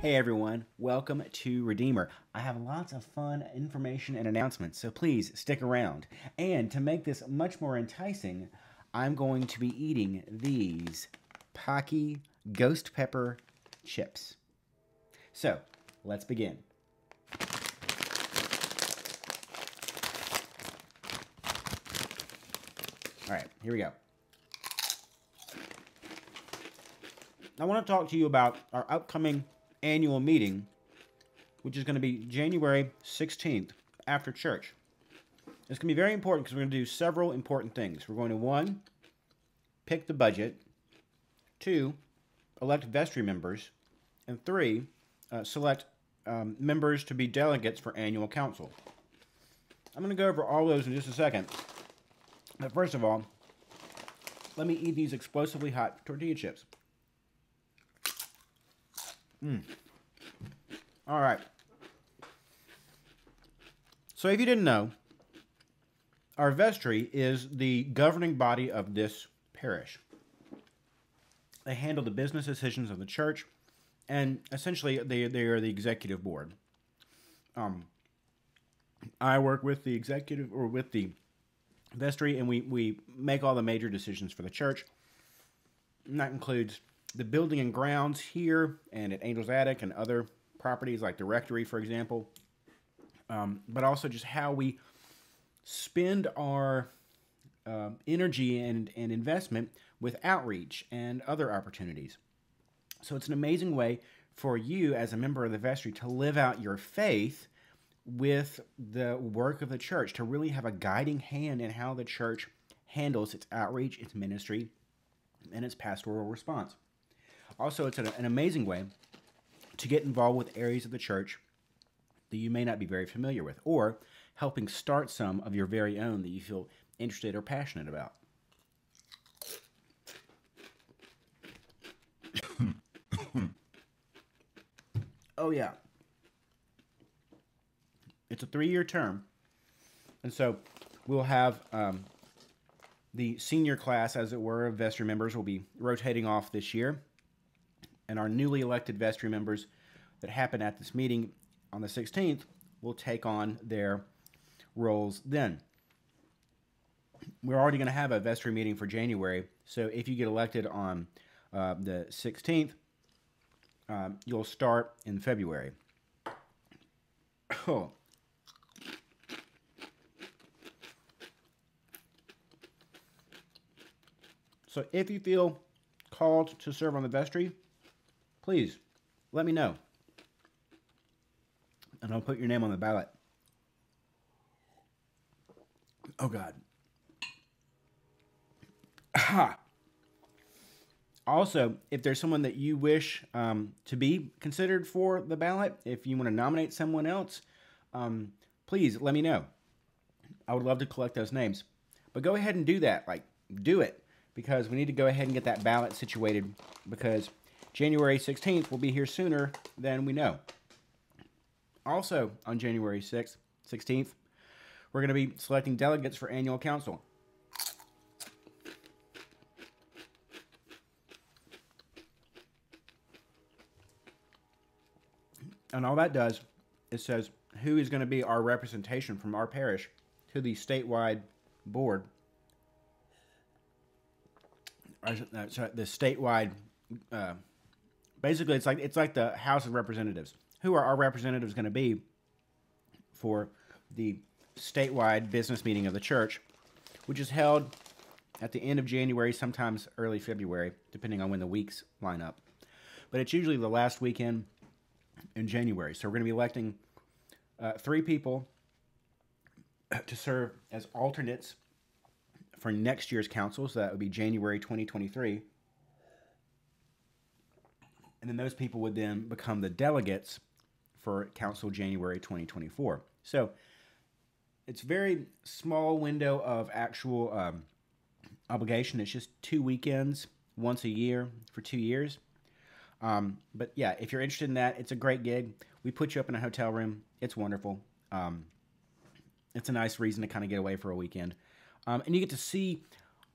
Hey everyone, welcome to Redeemer. I have lots of fun information and announcements, so please stick around. And to make this much more enticing, I'm going to be eating these Pocky Ghost Pepper chips. So, let's begin. All right, here we go. I want to talk to you about our upcoming annual meeting, which is going to be January 16th after church. It's going to be very important because we're going to do several important things. We're going to, 1, pick the budget, 2, elect vestry members, and 3, select members to be delegates for annual council. I'm going to go over all those in just a second. But first of all, let me eat these explosively hot tortilla chips. All right. So if you didn't know, our vestry is the governing body of this parish. They handle the business decisions of the church, and essentially they are the executive board. I work with the executive, or with the vestry, and we make all the major decisions for the church. And that includes the building and grounds here and at Angel's Attic and other properties like the rectory, for example, but also just how we spend our energy and investment with outreach and other opportunities. So it's an amazing way for you as a member of the vestry to live out your faith with the work of the church, to really have a guiding hand in how the church handles its outreach, its ministry, and its pastoral response. Also, it's an amazing way to get involved with areas of the church that you may not be very familiar with, or helping start some of your very own that you feel interested or passionate about. Oh, yeah. It's a 3-year term, and so we'll have the senior class, as it were, of vestry members will be rotating off this year. And our newly elected vestry members that happen at this meeting on the 16th will take on their roles then. We're already going to have a vestry meeting for January, so if you get elected on the 16th, you'll start in February. Oh. So if you feel called to serve on the vestry, please let me know, and I'll put your name on the ballot. Oh, God. Aha. Also, if there's someone that you wish to be considered for the ballot, if you want to nominate someone else, please let me know. I would love to collect those names. But go ahead and do that. Do it. Because we need to go ahead and get that ballot situated, because January 16th will be here sooner than we know. Also, on January 16th, we're going to be selecting delegates for annual council. And all that does, it says who is going to be our representation from our parish to the statewide board. The statewide, basically it's like the House of Representatives. Who are our representatives going to be for the statewide business meeting of the church, which is held at the end of January, sometimes early February, depending on when the weeks line up. But it's usually the last weekend in January. So we're going to be electing 3 people to serve as alternates for next year's council, so that would be January 2023. And then those people would then become the delegates for council January 2024. So it's a very small window of actual obligation. It's just 2 weekends, once a year for 2 years. But yeah, if you're interested in that, it's a great gig. We put you up in a hotel room. It's wonderful. It's a nice reason to kind of get away for a weekend. And you get to see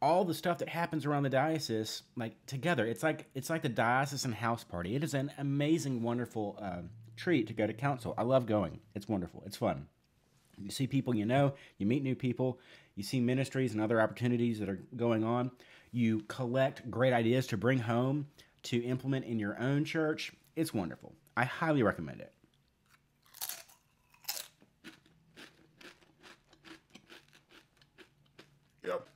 all the stuff that happens around the diocese like together. It's like the diocesan house party. It is an amazing, wonderful treat to go to council. I love going. It's wonderful. It's fun. You see people you know. You meet new people. You see ministries and other opportunities that are going on. You collect great ideas to bring home to implement in your own church. It's wonderful. I highly recommend it. Yep.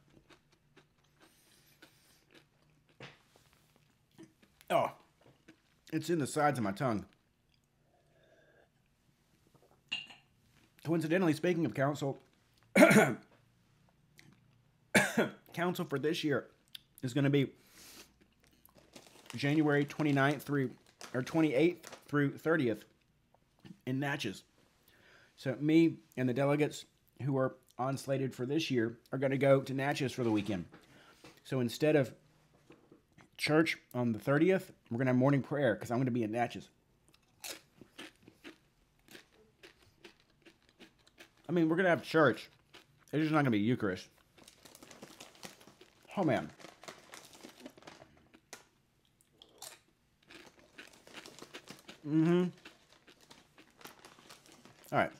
Oh, it's in the sides of my tongue. Coincidentally, speaking of council, council for this year is going to be January 29th through, or 28th through 30th in Natchez. So me and the delegates who are on slated for this year are going to go to Natchez for the weekend. So instead of church on the 30th, we're going to have morning prayer because I'm going to be in Natchez. I mean, we're going to have church. It's just not going to be Eucharist. Oh, man. Mm-hmm. All right.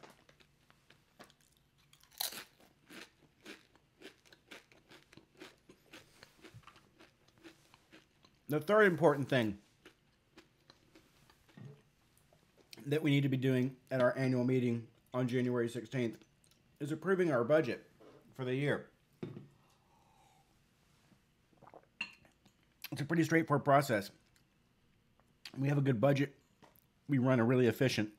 The third important thing that we need to be doing at our annual meeting on January 16th is approving our budget for the year. It's a pretty straightforward process. We have a good budget. We run a really efficient,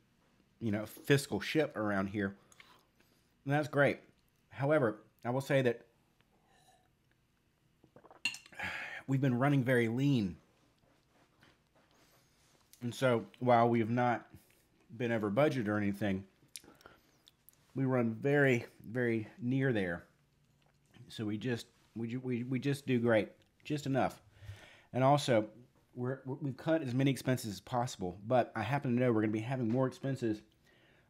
fiscal ship around here. And that's great. However, I will say that we've been running very lean. And so while we have not been over budget or anything, we run very, very near there. So we just do great, just enough. And also, we've cut as many expenses as possible. But I happen to know we're going to be having more expenses,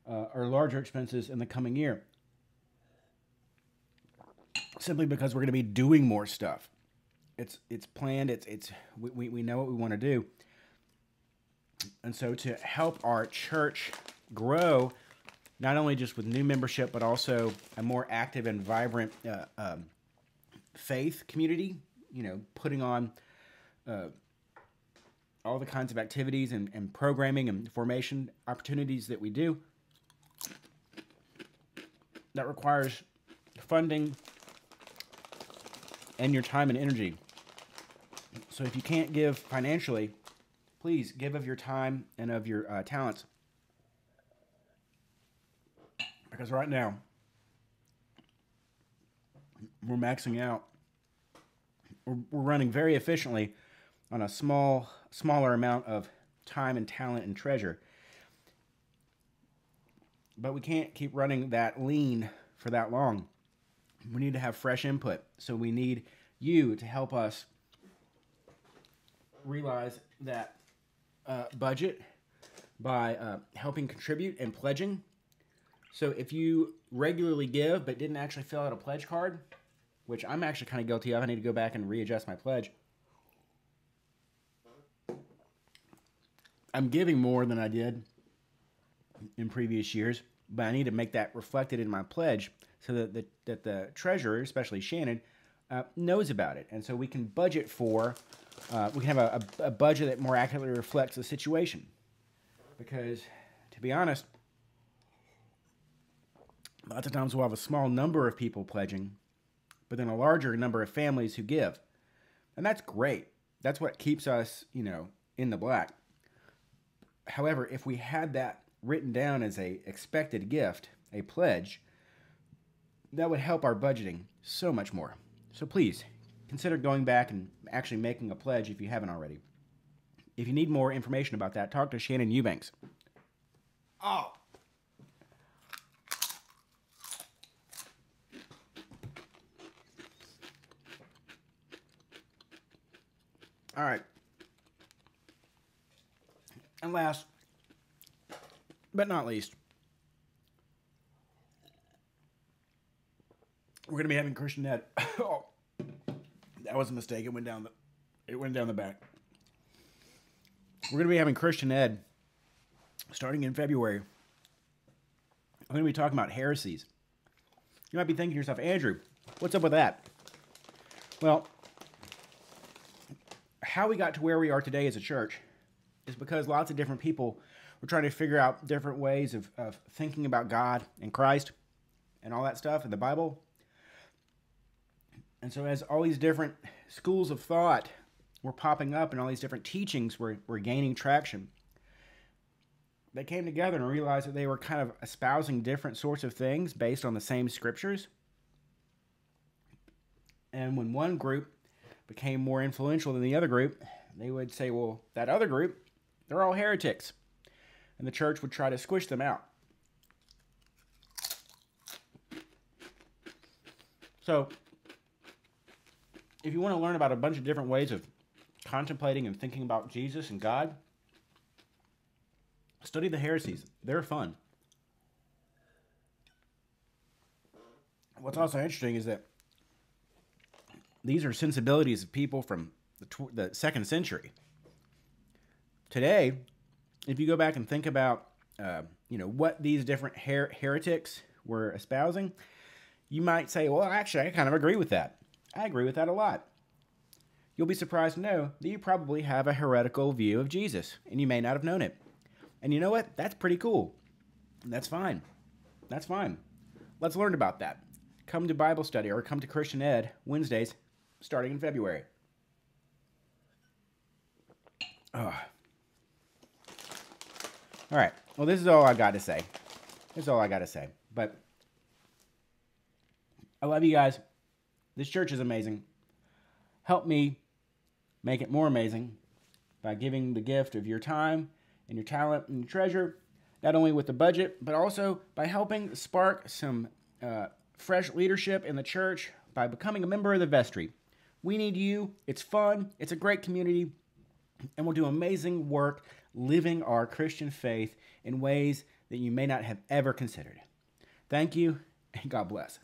or larger expenses in the coming year, simply because we're going to be doing more stuff. It's planned. We know what we want to do. And so to help our church grow, not only just with new membership, but also a more active and vibrant faith community, putting on all the kinds of activities and programming and formation opportunities that we do, that requires funding and your time and energy. So if you can't give financially, please give of your time and of your talents. Because right now, we're maxing out. We're running very efficiently on a smaller amount of time and talent and treasure. But we can't keep running that lean for that long. We need to have fresh input. So we need you to help us realize that budget by helping contribute and pledging. So if you regularly give but didn't actually fill out a pledge card, which I'm actually kind of guilty of, I need to go back and readjust my pledge. I'm giving more than I did in previous years, but I need to make that reflected in my pledge so that the treasurer, especially Shannon, knows about it. And so we can budget for, we can have a budget that more accurately reflects the situation. Because, to be honest, lots of times we'll have a small number of people pledging, but then a larger number of families who give. And that's great. That's what keeps us, in the black. However, if we had that written down as a expected gift, a pledge, that would help our budgeting so much more. So please, consider going back and actually making a pledge if you haven't already. If you need more information about that, talk to Shannon Eubanks. Oh! All right. And last, but not least, we're going to be having Christian Ed. Oh, That was a mistake. It went down the back. We're going to be having Christian Ed starting in February. I'm going to be talking about heresies. You might be thinking to yourself, Andrew, what's up with that? Well, how we got to where we are today as a church is because lots of different people were trying to figure out different ways of thinking about God and Christ and all that stuff in the Bible. And so as all these different schools of thought were popping up and all these different teachings were gaining traction, they came together and realized that they were kind of espousing different sorts of things based on the same scriptures. And when one group became more influential than the other group, they would say, well, that other group, they're all heretics. And the church would try to squish them out. So, if you want to learn about a bunch of different ways of contemplating and thinking about Jesus and God, study the heresies. They're fun. What's also interesting is that these are sensibilities of people from the 2nd century. Today, if you go back and think about what these different heretics were espousing, you might say, well, actually, I kind of agree with that. I agree with that a lot. You'll be surprised to know that you probably have a heretical view of Jesus, and you may not have known it. And you know what? That's pretty cool. That's fine. That's fine. Let's learn about that. Come to Bible study or come to Christian Ed Wednesdays starting in February. All right. Well, this is all I got to say. But I love you guys. This church is amazing. Help me make it more amazing by giving the gift of your time and your talent and your treasure, not only with the budget, but also by helping spark some fresh leadership in the church by becoming a member of the Vestry. We need you. It's fun. It's a great community. And we'll do amazing work living our Christian faith in ways that you may not have ever considered. Thank you, and God bless.